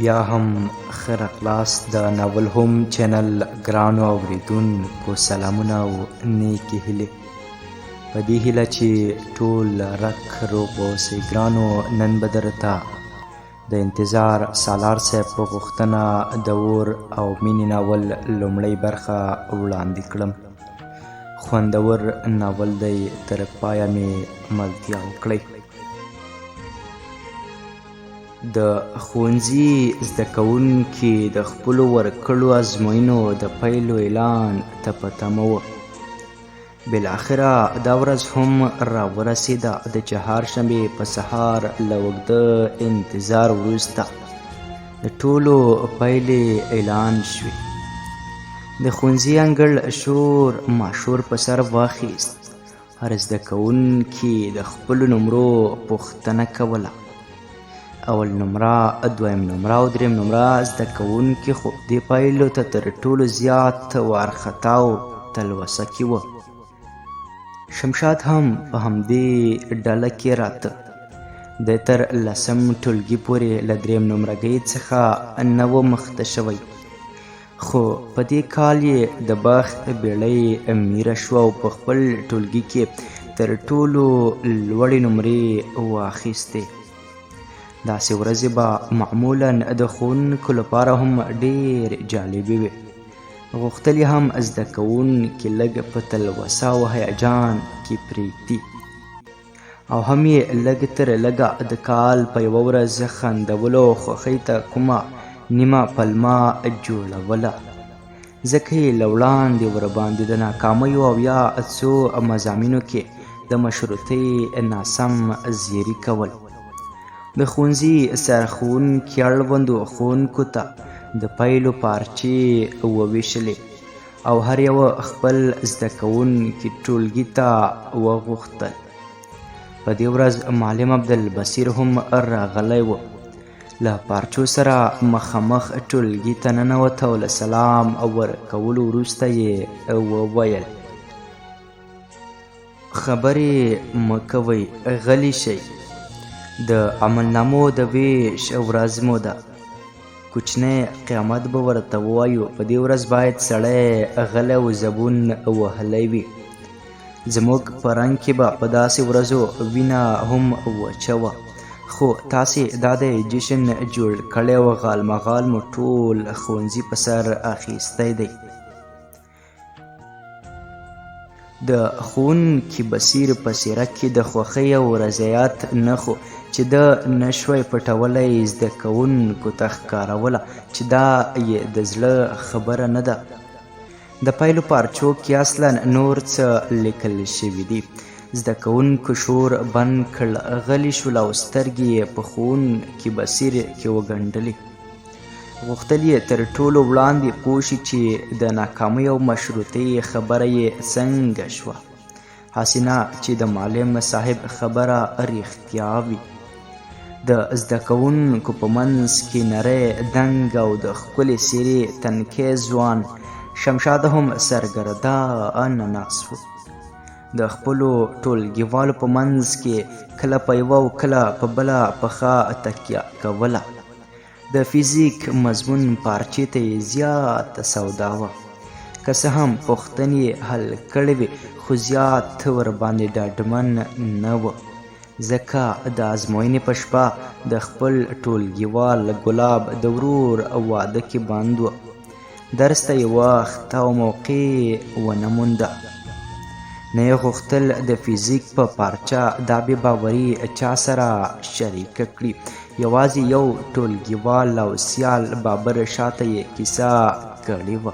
بیا هم ښه راغلاست د ناول هوم چینل ګرانو اوریدونکو سلامونه او نیکې هیلې. په دې هیله چې ټول رک روغ اوسئ ګرانو. نن به درته د انتظار سالار صاحب په غوښتنه د اور او مینې ناول لومړۍ برخه وړاندې کړم. خوندور ناول دی، تر پایه مې ملتیا وکړئ. د ښوونځي زده کوونکي د خپلو ورکړو ازموینو د پیلو اعلان ته په تمه وه. بالاخره دا ورځ هم راورسېده د چهارشنبې په سهار له اوږده انتظار وروسته د ټولو پیلې اعلان شوې. د ښوونځي انګړ شور ماشور په سر واخیست. هر زده کوونکي د خپلو نمرو پوښتنه کوله. اول نمره، دویم نمره او دریم نمره زده کوونکي خو دې پایلو ته تر ټولو زیات وارخطا او تلوسه کې وه. شمشاد هم په همدې ډله کې راته. دی تر لسم ټولګي پورې له دریم نمرګۍ څخه نه و مخته شوی، خو په دې کال یې د بخت بیړۍ میره شوه او په خپل ټولګي کې تر ټولو لوړې نمرې واخیستې. داسې ورځې به معمولا د ښوونکو لپاره هم ډېر جالبې وي. غوښتل یې هم زده کوونکي لږ په تلوسه او هیجان کې پرېږدي، او هم یې لږ تر لږه د کال په یوه ورځ خندولو او خوښۍ ته کومه نیمه پلمه جوړوله. ځکه یې له وړاندې ورباندې د ناکامیو او یا څو مضامینو کې د مشروطۍ ناسم زیري کول. د ښوونځي سرښوونکي اړوندو ښوونکو ته د پیلو پارچې وویشلې او هر یوه خپل زده کوونکي ټولګي ته وغوښتل. په دې ورځ معلم عبدالبصیر هم راغلی و. له پارچو سره مخامخ ټولګي ته ننوت او له سلام ورکولو وروسته یې وویل: خبرې مه کوئ، غلي شئ. د عملنامو د ویش ورځ مو ده. کوچنی قیامت به ورته ووایو. په دې ورځ باید سړی غلی او زبون وهلی وي. زموږ په رنګ کې به په داسې ورځو وینه هم وچه وه، خو تاسې دا د جشن جوړ کړی و. غالمغال مو ټول ښوونځي په سر اخیستی دی. د ښوونکي بصیر په څېره کې د خوښۍ او رضایت نښو چې ده نشوی پټولی زده کوونکو ته ښکاروله چې دا یې د زړه خبره نه ده. د پیلو پارچو کې اصلا نور څه لیکل شوي دي. زده کوونکو شور بند کړ، غلي شول او سترګې یې په ښوونکي بصیر کې وګنډلې. غوښتل یې تر ټولو وړاندې پوه شي چې د ناکامۍ او مشروطۍ خبره یې څنګه شوه. حسینه چې د معلم صاحب خبره رښتیا وي. د زده کوونکو په منځ کې نری دنګ او د ښکلې څېرې تنکی ځوان شمشاد هم سرګردانه ناست و. د خپلو ټولګیوالو په منځ کې کله په یوه او کله په بله پښه تکیه کوله. د فزیک مضمون پارچې ته یې زیاته سودا وه. که څه هم پوښتنې حل کړې وې، خو زیات ورباندې ډاډمن نه و، ځکه د ازموینې په شپه د خپل ټولګیوال ګلاب د ورور واده کې بند و. درس ته یې وخت او موقع ونه مونده. نه یې غوښتل د فزیک په پارچه دا بې باوري چا سره شریکه کړي. یوازې یو ټولګیوال او سیال بابر شاته یې کیسه کړې وه.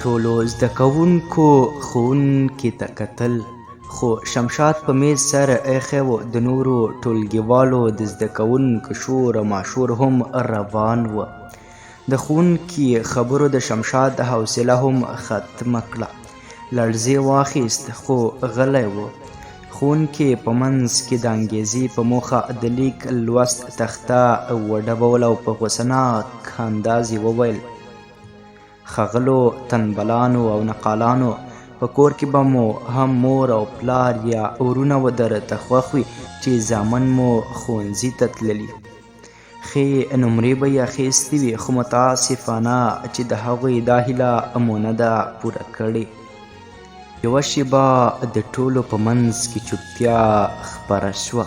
ټولو زده کوونکو ښوونکي ته کتل، خو شمشاد په میز سر ایښی و. د نورو ټولګیوالو د زده کوونکو شور ماشور هم روان و. د ښوونکي خبرو د شمشاد حوصله هم ختمه کړه. لړزې واخیست، خو غلی و. ښوونکي په منځ کې د انګیزې په موخه د لیک لوست تخته وډبوله او په غوسناک انداز یې وویل: ښاغلو تنبلانو او نقالانو، په کور کې به مو هم مور او پلار یا ورونه و درته خوښ وي چې زامن مو ښوونځي ته تللي. ښې نمرې به یې اخیستې وي، خو متاسفانه چې د هغوی دا هیله مو نه ده پوره کړې. یوه شېبه د ټولو په منځ کې چوپتیا خپره شوه.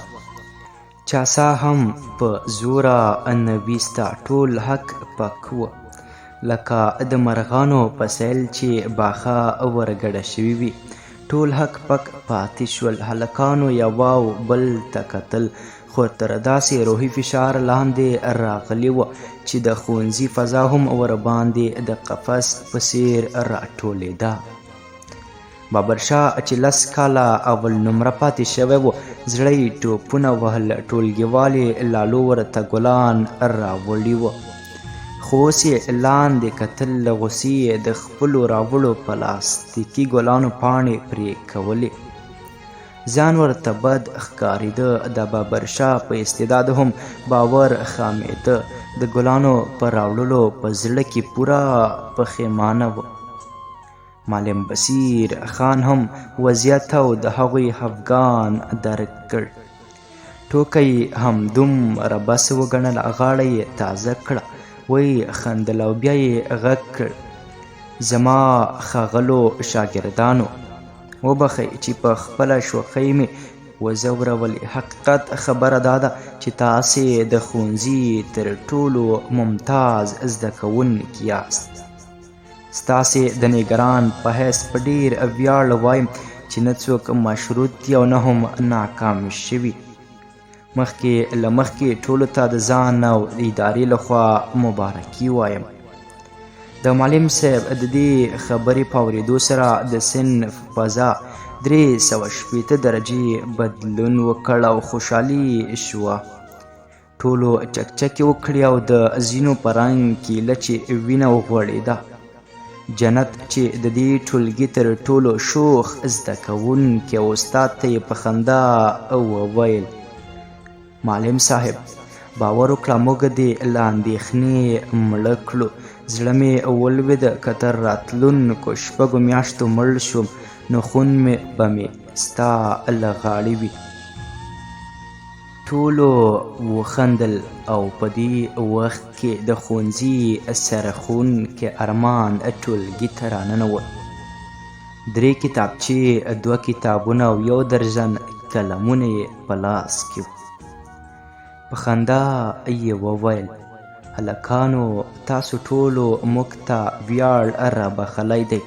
چا سا هم په زوره نه ویسته، ټول حق پک وه، لکه د مرغانو په سیل چې باښه ورګډه شوي وي. ټول حق پک پاتې شول. هلکانو یوه او بل ته کتل، خو تر داسې روحي فشار لاندې راغلي وه چې د ښوونځي فضا هم ورباندې د قفس په څیر راټولېده. بابرشاه چې 10 کاله اول نمره پاتې شوی و، زړه یې ټوپونه وهل. ټولګیوال یې لالو ورته ګلان راوړي وه، خو اوس یې لاندې کتل، له غوسې یې د خپلو راوړو پلاستیکي ګلانو پاڼې پرې کولې. ځان ورته بد ښکارېده. د بابرشاه په استعداد هم باور خامېده. د ګلانو په راوړلو په زړه کې پوره پښیمانه و. معلم بصیر خان هم وضعیت او د هغوی خفګان درک کړ. ټوکه یې همدومره بس وګڼله، غاړه یې تازه کړه، ویې خندل او بیا یې غږ کړ: زما ښاغلو شاګردانو، وبښئ چې په خپله شوخۍ مې وځورولې. حقیقت خبره دا ده چې تاسې د ښوونځي تر ټولو ممتاز زده کوونکي یاست. ستاسې د نګران په حیث په ډېر ویاړ وایم چې نه څوک مشروط دي او نه هم ناکام شوي. له مخکې ټولو ته د ځان او ادارې لخوا مبارکي وایم. د معلم صاحب د دې خبرې په اورېدو سره د صنف فضا 360 درجې بدلون وکړ او خوشحالي شوه. ټولو چکچکې وکړې او د ځینو په رنګ کې لچې وینه وغوړېده. جنت چې د دې ټولګي تر ټولو شوخ زده کوونکی او استاد ته یې په خندا وویل: معلم صاحب، باور وکړه موږ دې له اندېښنې مړه کړو. زړه مې ولوېده، که تر راتلونکو 6 میاشتو مړ شوم نو خون به مې ستا له غاړې وي. ټولو وخندل او په دې وخت کې د ښوونځي سرښوونکی ارمان ټولګي ته راننوت. 3 کتابچې، 2 کتابونه او 1 درجن قلمونه یې په لاس کې وو. په خندا یې وویل: هلکانو، تاسو ټولو موږ ته ویاړ رابخلی دی.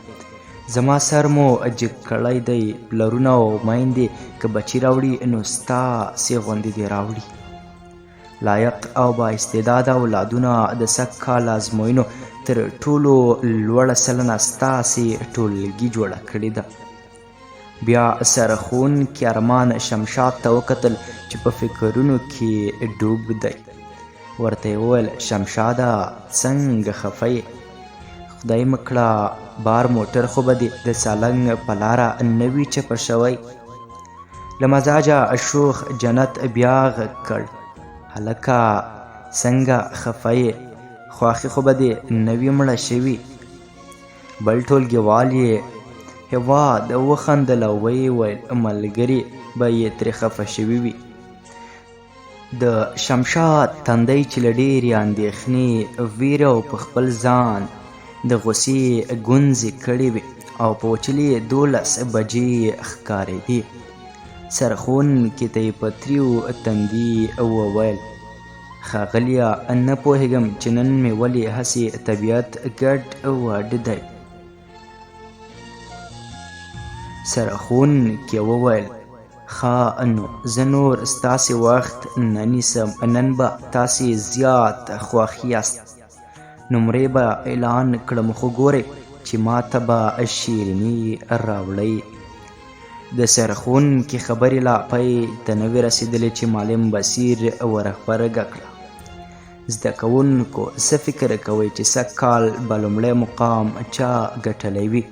زما سر مو جګ کړی دی. پلرونه او میندې که بچي راوړي نو ستاسې غوندې دې راوړي. لایق او با استعداده اولادونه د 100 کال ازموینو تر ټولو لوړه سلنه ستاسې ټولګي جوړه کړې ده. بیا سرښوونکي ارمان شمشاد ته وکتل چې په فکرونو کې ډوب دی. ورته یې وویل: شمشاده، څنګه خفه یې؟ خدای مه کړه بار موټر خو به دې د سالنګ په لاره نه وي چپه شوی. له مزاجه شوخ جنت بیا غږ کړ: هلکه، څنګه خفه یې؟ خواښې خو به دې نه وي مړه شوي. بل ټولګیوال یې هېواد وخندل او ویې ویل: ملګري به یې ترې خفه شوي وي. د شمشاد تندی چې له ډېرې اندېښنې، ویرې او په خپل ځان د غوسې ګونځې کړې وې او په وچلې 12 بجې ښکارېدې. سرښوونکي ته یې په تریو تندي وویل: ښاغلیه، نه پوهېږم چې نن مې ولې هسې طبیعت ګډ وډ دی. سرښوونکي وویل: ښه نو زه نور ستاسې وخت نه نیسم. نن به تاسې زیات خوښ یاست. نمرې به اعلان کړم، خو ګورئ چې ما ته به شیریني راوړئ. د سرښوونکي خبرې لا پای ته نه وې رسېدلې چې معلم بصیر ورغبرګه کړه: زده کوونکو، څه فکر کوئ چې 100 کال به لومړی مقام چا ګټلی وي؟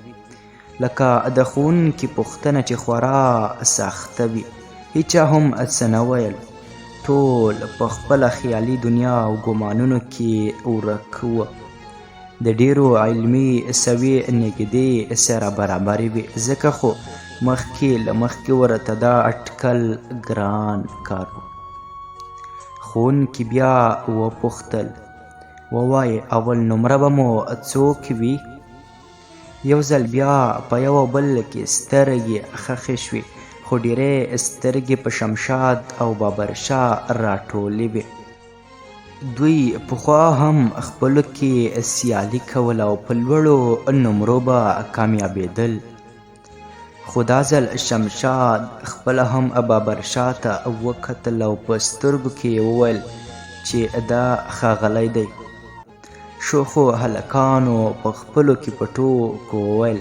لکه د ښوونکي پوښتنه چې خورا سخته وي. هیچا هم څه نه ویل. ټول په خپله خیالي دنیا او ګمانونو کې ورک وه. د ډېرو علمي سویې نږدې سره برابرې وې، ځکه خو مخکې ورته دا اټکل ګران کار و. ښوونکي بیا وپوښتل ووایي اول نمره به مو څوک وي؟ یو ځل بیا په یو بل کې سترګې خښې شوې خو ډېرې سترګې په شمشاد او بابرشاه راټولې وې. دوی پخوا هم خپلو کې سیالي کوله او په لوړو نمرو به کامیابېدل، خو دا ځل شمشاد خپله هم بابرشاه ته وکتل او په سترګو کې یې وویل چې دا ښاغلی دی. شوخو هلکانو په خپلو کې په ټوکو وویل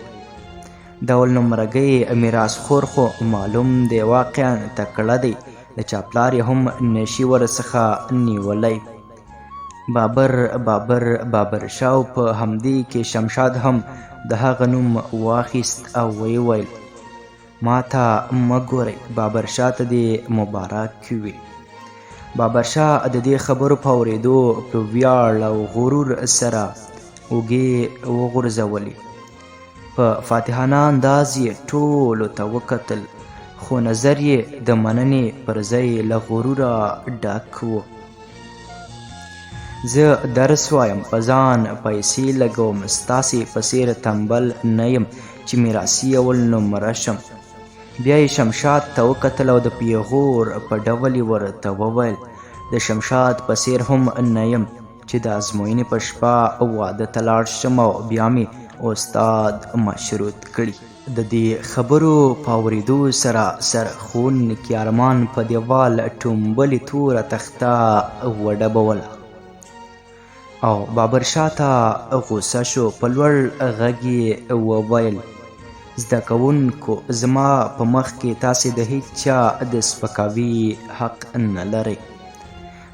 د اول نمرګۍ میراثخور خو معلوم دی واقعا تکړه دی، د چا پلار یې هم نشي ورڅخه نیولی. بابرشاه په همدې کې شمشاد هم د هغه نوم واخیست او ویې ویل ما ته مه ګورئ، بابرشاه ته دې مبارک وي. بابرشاه د دې خبرو په اورېدو په ویاړ او غرور سره اوږې وغورځولې. په فاتحانه انداز یې ټولو ته وکتل، خو نظر یې د مننې پر ځای له غروره ډک و. زه درس وایم، په ځان پیسې لګوم، ستاسې په څېر تنبل نه یم چې میراثي اول نمره شم. بیا یې شمشاد ته وکتل او د پیغور په ډول یې ورته وویل د شمشاد په څېر هم نه یم چې د ازموینې په شپه واده ته لاړ شم او بیا مې استاد مشروط کړي. د دې خبرو په اورېدو سره ښوونکي ارمان په دیوال ټومبلې توره تخته وډبوله او بابرشاه ته غوسه شو. په لوړ غږ یې وویل زده کوونکو، زما په مخ کې تاسې د هیڅ چا د سپکاوي حق نه لرئ.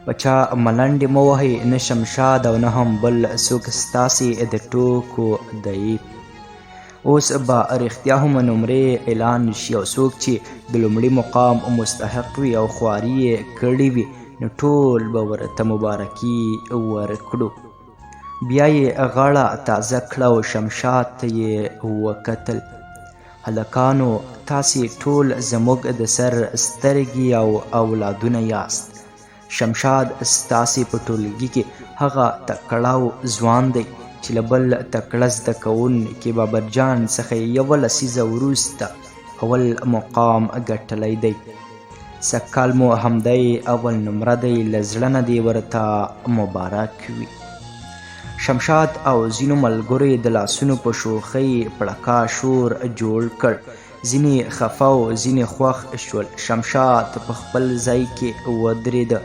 په چا ملنډې مه وهئ، نه شمشاد او نه هم بل څوک ستاسې د ټوکو دی. اوس به رښتیا هم نمرې اعلان شي او څوک چې د لومړي مقام مستحق وي او خواري یې کړې وي نو ټول به ورته مبارکي ورکړو. بیا یې غاړه تازه کړه او شمشاد ته یې وکتل. هلکانو، تاسې ټول زموږ د سر سترګې او اولادونه یاست. شمشاد ستاسې په ټولګي کې هغه تکړه ځوان دی چې له بل تکړه زده کوونکي بابرجان څخه یوه لسیزه وروسته اول مقام ګټلی دی. سږکال مو همدی اول نمره دی، له زړه نه دې ورته مبارک وي. شمشاد او ځینو ملګرو د لاسونو په شوخۍ پړکا شور جوړ کړ. ځینې خفه او ځینې خوښ شول. شمشاد په خپل ځای کې ودرېده.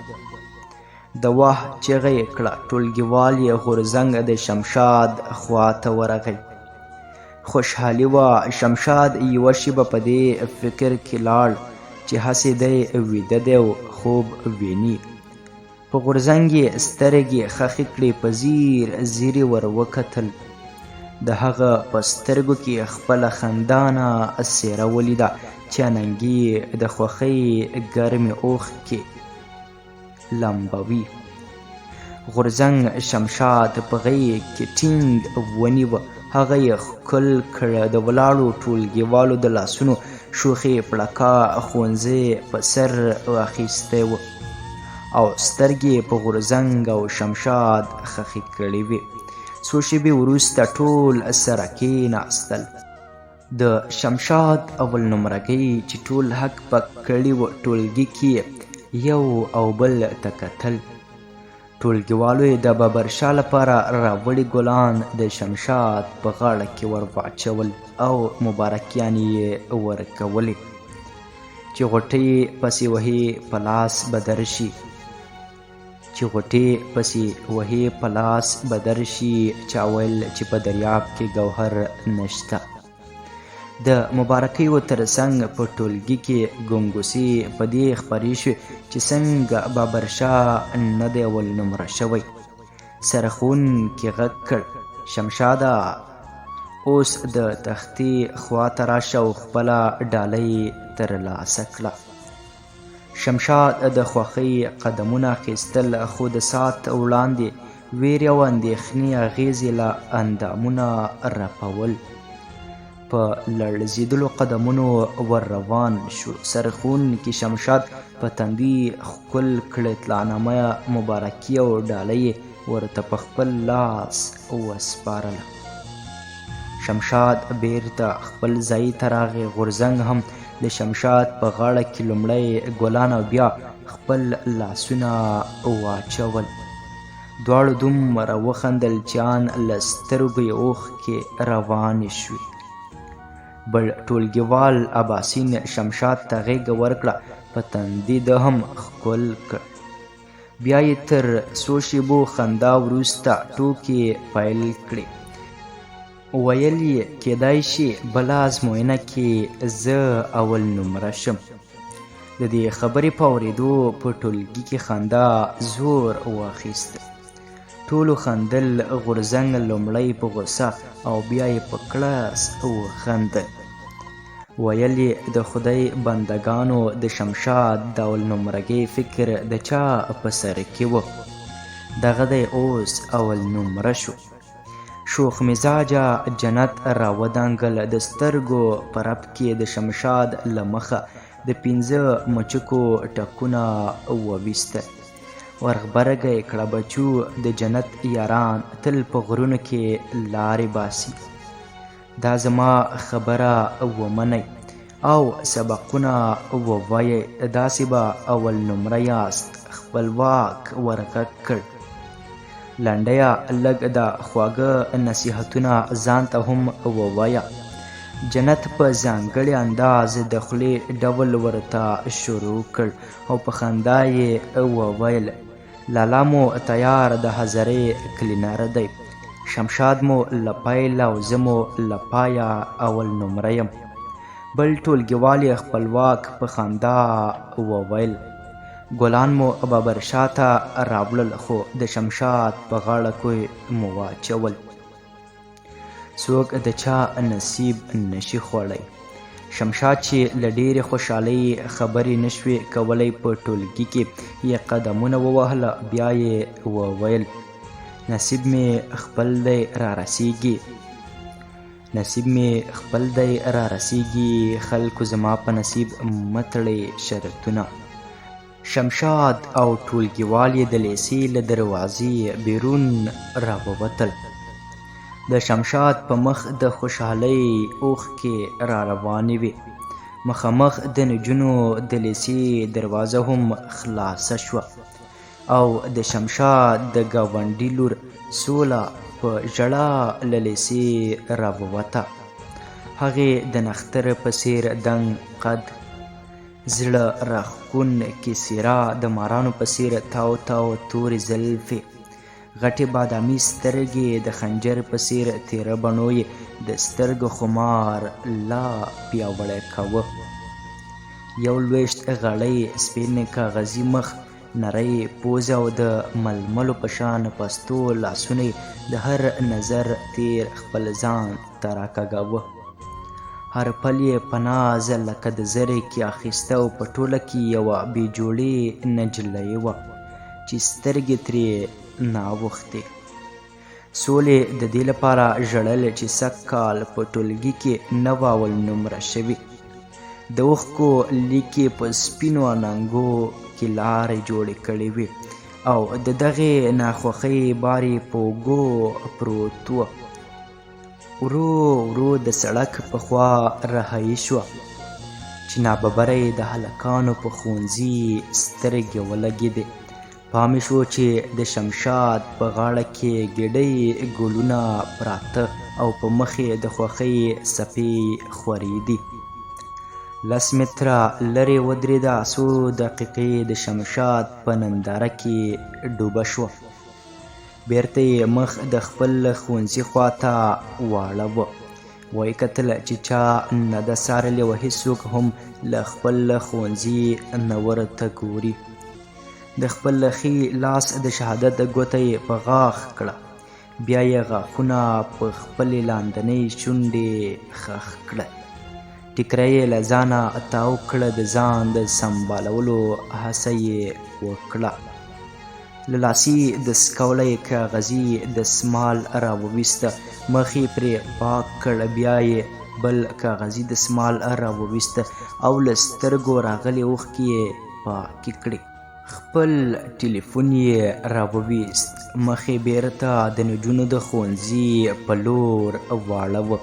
د واه چیغه یې کړه. ټولګیوال یې غورځنګ د شمشاد خواته ورغی. خوشحالي وه. شمشاد یوه شېبه په دې فکر کې لاړ چې هسې دی ویده دی او خوب ویني. په غورځنګ یې سترګې خښې کړې، په ځیر ځیر یې ور وکتل. د هغه په سترګو کې خپله خندانه څېره ولیده چې اننګي د خوښۍ ګرمې اوښکې لمبوي. غورځنګ شمشاد په غېږ کې ټینګ ونیوه. هغه یې ښکل کړه. د ولاړو ټولګیوالو د لاسونو شوخې پړکا ښوونځی په سر واخیستی و او سترګې په غورځنګ او شمشاد خښې کړې وې. څو شېبې وروسته ټول سره کېناستل. د شمشاد اول نمرګۍ چې ټول حق پک کړي و ټولګي کې یو او بل ته کتل. ټولګیوالو یې د بابرشاه لپاره راوړي ګلان د شمشاد په غاړه کې ور واچول او مبارکیانې یې ورکولې چې غوټۍ پسې وهي په لاس به درشي، چې غوټې پسې وهي په لاس به درشي. چا ویل چې په دریاب کې ګوهر نشته. د مبارکیو تر څنګ په ټولګي کې ګنګوسې په دې خپرې شوې چې څنګه بابرشاه نه دی اول نمره شوی. سره ښوونکي غږ کړ شمشاده اوس د تختې خواته راشه او خپله ډالۍ ترلاسه کړه. شمشاد د خوښۍ قدمونه اخیستل، خو د ساعت وړاندې ویرې او اندېښنې اغېزې له اندامونه رپول. په لړزېدلو قدمونو ور روان شو. سرخوونکي شمشاد په تندي ښکل کړه اطلاعنامه مبارکي او ډالۍ یې ورته په خپل لاس وسپارله. شمشاد بیرته خپل ځای ته راغی. غورځنګ هم د شمشاد په غاړه کې لومړی ګلان او بیا خپل لاسونه واچول. دواړو دومره وخندل چې ان له سترګو یې اوښکې روانې شوې. بل ټولګیوال اباسین شمشاد ته غېږه ورکړه، په تندي ده هم ښکل کړ. بیا یې تر څو شېبو خندا وروسته ټوکې پیل کړې. ویل یې کیدای شي بله ازموینه کې زه اول نمره شم. د دې خبرې په اورېدو په ټولګي کې خندا زور واخیسته. ټولو خندل. غورځنګ لومړی په غوسه او بیا یې په کړس وخندل. ویل یې د خدای بندګانو د شمشاد د اول نمرګۍ فکر د چا په سر کې و. دغه دی اوس اول نمره شو. شوخ مزاجه جنت راودانګل. د سترګو په رپ کې د شمشاد له مخه د 5 مچکو ټکونه وویستل. ورغبرګه یې کړه بچو د جنت یاران تل په غرونو کې لارې باسي. دا زما خبره ومنئ او سبقونه ووایئ. داسې به اول نمره یاست. خپلواک ورغږ کړ. لنډیه لږ د خواږه نصیحتونه ځان ته هم ووایه. جنت په ځانګړي انداز د خولې ډول ورته شروع کړ او په خندا یې وویل لالا مو تیار د هزارې کلینر دی. شمشاد مو له پیل او زه مو له پایه اول نمره یم. بل ټولګیوال یې خپلواک په خندا وویل ګلان مو بابرشاه ته راوړل خو د شمشاد په غاړه کوی مو واچول. څوک د چا نصیب نشي خوړی. شمشاد چې له ډېرې خوشحالۍ خبرې نشوې کولی په ټولګي کې یې قدمونه ووهله. بیا یې وویل نصیب مې خپل دی را رسیږي. نصیب مې خپل دی را رسیږي. خلکو زما په نصیب متړې شرطونه. شمشاد او ټولګیوال یې د لیسې له دروازې بیرون راووتل. د شمشاد په مخ د خوشحالۍ اوښکې را روانې وې. مخامخ د نجونو د لیسې دروازه هم خلاصه شوه او د شمشاد د ګاونډي لور سوله په ژړا له لیسې راووته. هغې د نختر په څېر دنګ قد، زړه راښکونکې څېره، د مارانو په څېر تاو تاو تورې زلفې، غټې بادامي سترګې، د خنجر په څېر تېره بڼو یې د سترګو خمار لا پیاوړی کاوه. یو لویشت غړی، سپین کاغذي مخ، نری پوزه او د ململو په شان پستو لاسونه د هر نظر تیر خپل ځان ته راکاږاوه. هر پل یې په ناز لکه د زرې کې اخیسته او په ټوله کې یوه بې جوړې نجلۍ وه چې سترګې ترې ناوښتې. سولې د دې لپاره ژړل چې سږ کال په ټولګي کې نه وه اول نمره شوې. د اوښکو لیکې په سپینو اننګو کې لارې جوړې کړې وې او د دغې ناخوښۍ بار یې په اوږو پروت و. ورو ورو د سړک په خوا رهایي شوه چې ناببره یې د هلکانو په ښوونځي سترګې ولګېدې. پام یې شو چې د شمشاد په غاړه کې ګېډۍ ګلونه پراته او په مخ یې د خوښۍ څپې خورېدې. 10 متره لرې ودرېده. څو دقیقې د شمشاد په ننداره کې ډوبه شوه. بیرته یې مخ د خپل ښوونځي خواته واړوه. ویې کتل چې چا نه ده څارلې وه. هېڅوک هم له خپل ښوونځي نه ورته ګوري. د خپل ښي لاس د شهادت ګوته یې په غاښ کړه. بیا یې غاښونه په خپلې لاندنۍ شونډې خښ کړل. ټیکری یې له ځانه تاو کړه. د ځان د سمبالولو هڅه یې وکړه. له لاسي دستکوله یې کاغذي دستمال راوویسته. مخ یې پرې پاک کړ. بیا یې بل کاغذي دستمال راوویسته او له سترګو راغلي اوښکې یې پاکې کړې. خپل ټلیفون یې راوویست، مخ یې بیرته د نجونو د ښوونځي په لور واړوه.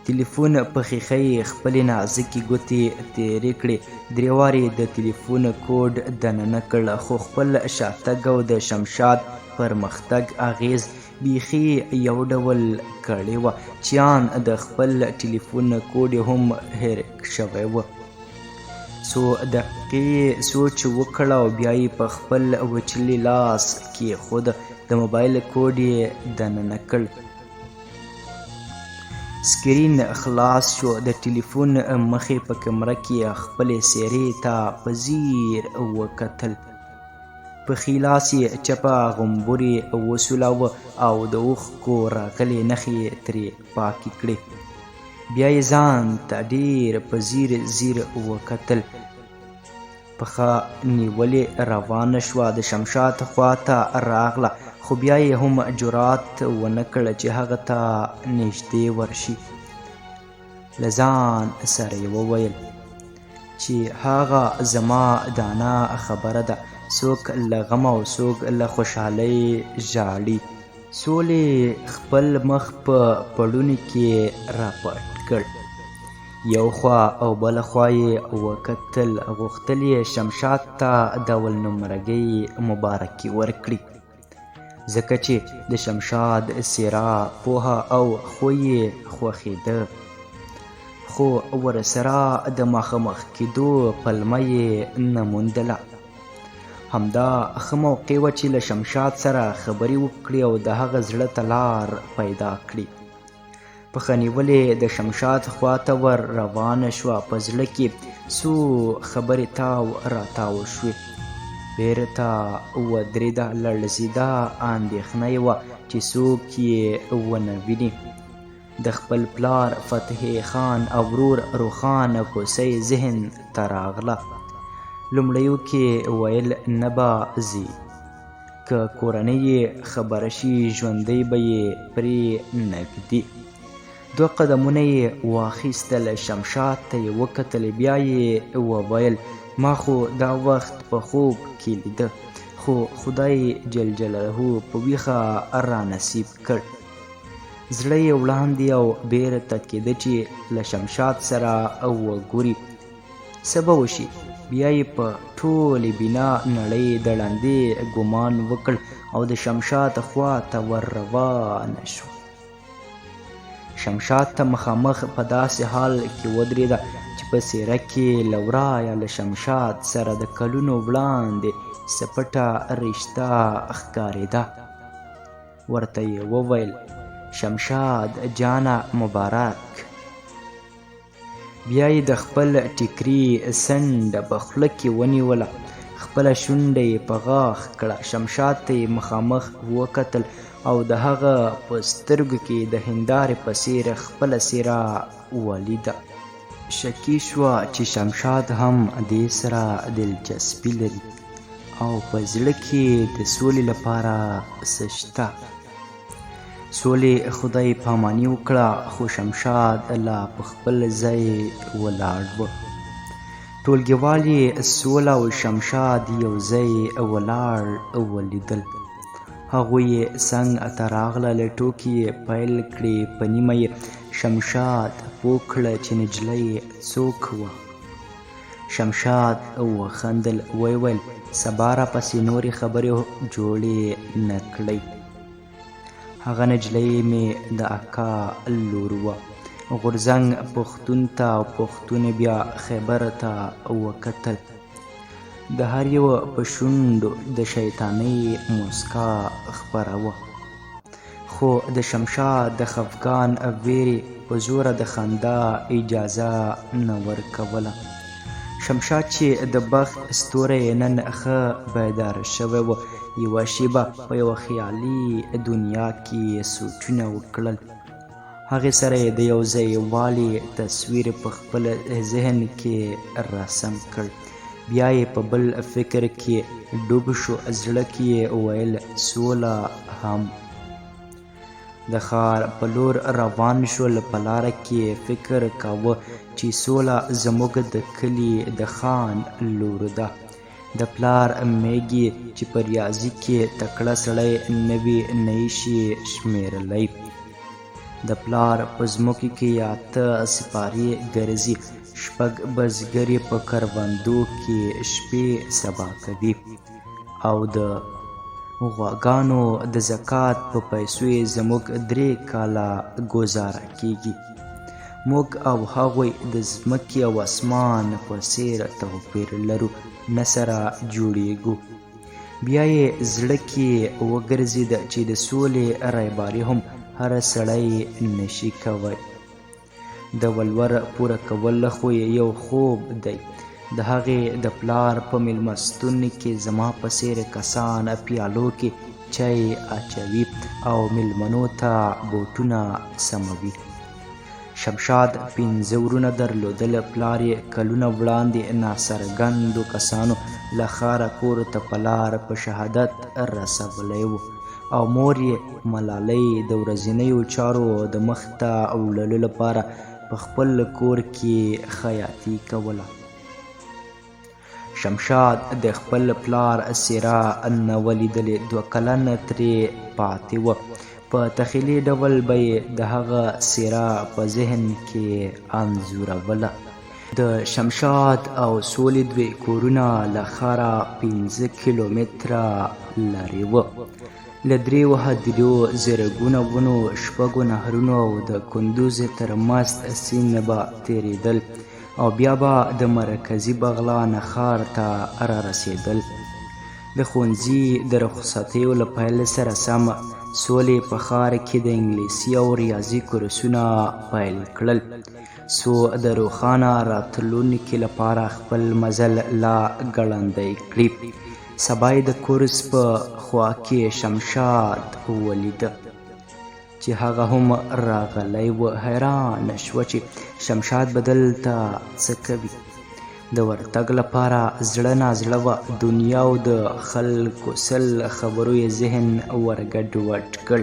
تلیفون په ښیښه یې خپلې نازکې ګوتې تېرې کړې، درې وارې د تلیفون کوډ دننه کړ، خو خپل شاتګ او د شمشاد پرمختګ اغیز بیخي یو ډول کړې وه چې ان د خپل ټلیفون کوډ یې هم هیر شوی و. څو دقیقې سوچ وکړ او بیا یې په خپل وچلي لاس کېښود، د موبایل کوډ یې دننه کړ. سکرین خلاص شو، د ټلیفون مخې په کمره کې خپلې څېرې ته په ځیر وکتل. په ښي لاس یې چپه غومبورې وسولاوه او د اوښکو راغلې نښې ترې پاکې کړې. بیا یې ځان ته ډېر په ځیر وکتل. پښه نیولې روانه شوه، د شمشاد خوا ته راغله، خو بیا یې هم جرات ونه کړ چې هغه ته نږدې ورشي. له ځان سره یې وویل چې هغه زما دانا خبره ده، څوک له غم او څوک له خوشحالۍ ژاړي. سولې خپل مخ په پړوني کې راپټ کړ، یو خوا او بله خوا یې وکتل، غوښتل یې شمشاد ته د اول نمرګۍ مبارکي ورکړي، ځکه چې د شمشاد څېره پوهه او خوی یې خوښېده، خو ورسره د مخامخ کېدو پلمه یې نه موندله. همدا ښه موقع وه چې له شمشاد سره خبرې وکړي او د هغه زړه ته لار پیدا کړي. پښه نیولې د شمشاد خوا ته ور روانه شوه، په زړه کې څو خبرې تاو راتاو شوې. بیرته ودرېده، لړزېده، اندېښنه یې وه چې څوک یې ونه ویني. د خپل پلار فتح خان او ورور روښانه کوسۍ ذهن ته راغله. لومړیو کې ویل نه به ځي، که کورنۍ یې خبره شي ژوندی به یې پرې نږدي. 2 قدمونه یې واخیستل، شمشاد ته یې وکتل، بیا یې وویل ما خو دا وخت په خوب کې لیده، خو خدای جل جلاله په ویښه را نصیب کړ. زړه یې وړاندې او بیرته کېده چې له شمشاد سره وګوري. څه به وشي؟ بیا یې په ټولې بنا نړۍ د ړندې ګمان وکړ او د شمشاد خوا ته ور روانه شو. شمشاد ته مخامخ په داسې حال کې ودرېده چې په څېره کې له ورایه له شمشاد سره د کلونو وړاندې څه پټه رشته ښکارېده. ورته یې وویل شمشاد جانه مبارک. بیا یې د خپل ټیکري څنډه په خوله کې ونیوله، خپله شونډه یې په غاښ کړه. شمشاد ته یې مخامخ وکتل او د هغه په سترګو کې د هندارې په څېر خپله څېره ولیده. شکي شوه چې شمشاد هم دې سره دلچسپي لري او په زړه کې د سولې لپاره څه شته. سولې خدای پاماني وکړه، خو شمشاد لا په خپل ځای ولاړ و. ټولګیوال یې سوله او شمشاد یو ځای ولاړ ولیدل. هغوی یې څنګ ته راغله، له ټوکې یې پیل کړې، په نیمه یې شمشاد پوه کړه چې نجلۍ څوک وه. شمشاد وخندل، ویې ویل سبا راپسې نورې خبرې جوړې نه کړئ. هغه نجلۍ مې د اکا لور وه. غورځنګ پښتون ته او پښتونې بیا خیبر ته وکتل. د هر یو په شونډو د شیطانۍ موسکا خپره وه، خو د شمشاد د خفګان ویرې په زوره د خندا اجازه نه ورکوله. شمشاد چې د بخت ستوری نن ښه بیدار شوی و، یوه شیبه په یوه خیالي دنیا کې سوچونه وکړل. هغې سره یې د یو ځای والي تصویر په خپل ذهن کې رسم کړ. بیا یې په بل فکر کې ډوب شو. زړه کې یې ویل سوله هم. د ښار په لور روان شول. په لاره کې فکر کاوه چې سوله زموږ د کلي د خان لور ده. د پلار میږي چې په ریاضي کې تکړه سړی نه وي نه یې شي شمېرلی. د پلار په ځمکو کې 8 سپارې ګرځي، 6 بزګرې په کروندو کې شپې سبا کوي او د غواګانو د زکات په پیسو یې زموږ 3 کاله ګزاره کیږي. موږ او هغوی د ځمکې او اسمان په څیر توپیر لرو، نه سره جوړیږو. بیا یې زړه کې وګرځېده چې د سولې رایباري هم هر سړی نشي کوی. د ولور پوره کول خو یو خوب دی. د هغې د پلار په میلمستون کې زما په څیر کسان پیالو کې چای اچوي او میلمنو ته بوټونه سموي. شمشاد 5 ورونه درلودل. پلار یې کلونه وړاندې ناڅرګندو کسانو له ښاره کور ته په لار په شهادت رسولی و او مور یې ملالۍ د ورځنیو چارو د مخته وړلو لپاره په خپل کور کې خیاطي کوله. شمشاد د خپل پلار څېره نه ولیدلې. 2 کلن ترې پاتې وه. په تخیلي ډول به یې د هغه څېره په ذهن کې انځوروله. د شمشاد او سولې 2 کورونه له ښاره 5 کیلومتره لرې وه. له 3 هدیرو، زرګونه ونو، 6 نهرونو او د کندوز تر مست سیند به تېرېدل او بیا به د مرکزي بغلان ښار ته را رسېدل. د ښوونځي د رخصتیو له پیل سره سم سولې په ښار کې د انګلیسي او ریاضي کورسونه پیل کړل څو د روښانه راتلونکي لپاره خپل مزل لا ګړندی کړي. سبا یې د کورس په خوا کې شمشاد ولیده چې هغه هم راغلی و. حیرانه شوه چې شمشاد به دلته څه کوي. د ورتګ لپاره زړه نازړه وه. دنیا او د خلکو سل خبرو یې ذهن ورګډوډ کړ.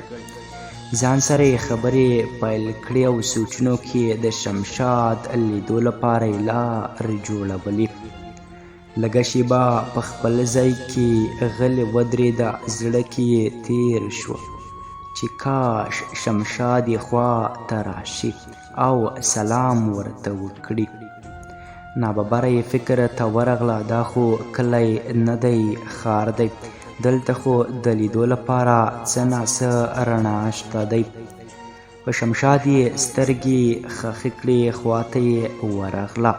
ځان سره یې خبرې پیل کړې او سوچونو کې د شمشاد لیدو لپاره یې لارې جوړولې. لږه شیبه په خپل ځای کې غلې ودرېده. زړه کې یې تیر شو چې کاش شمشاد یې خوا ته راشي او سلام ورته وکړي. ناببره یې فکر ته ورغله دا خو کلی نه دی، ښار دی. دلته خو د لیدو لپاره څه ناڅه رڼا شته دی. په شمشاد یې سترګې خښې کړې، خواته یې ورغله.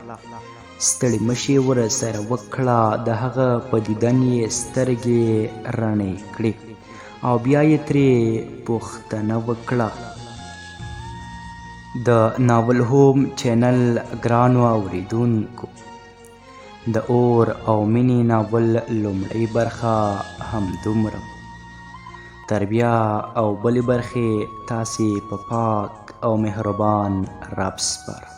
ستړې مشي ورسره وکړه. د هغه په دیدن یې سترګې رڼې کړې او بیا یې ترې پوښتنه وکړه. د ناول هوم چینل ګرانو اوریدونکو، د اور او مینې ناول لومړۍ برخه همدومره. تر بیا او بلې برخې تاسې په پاک او مهربان رب سپارم.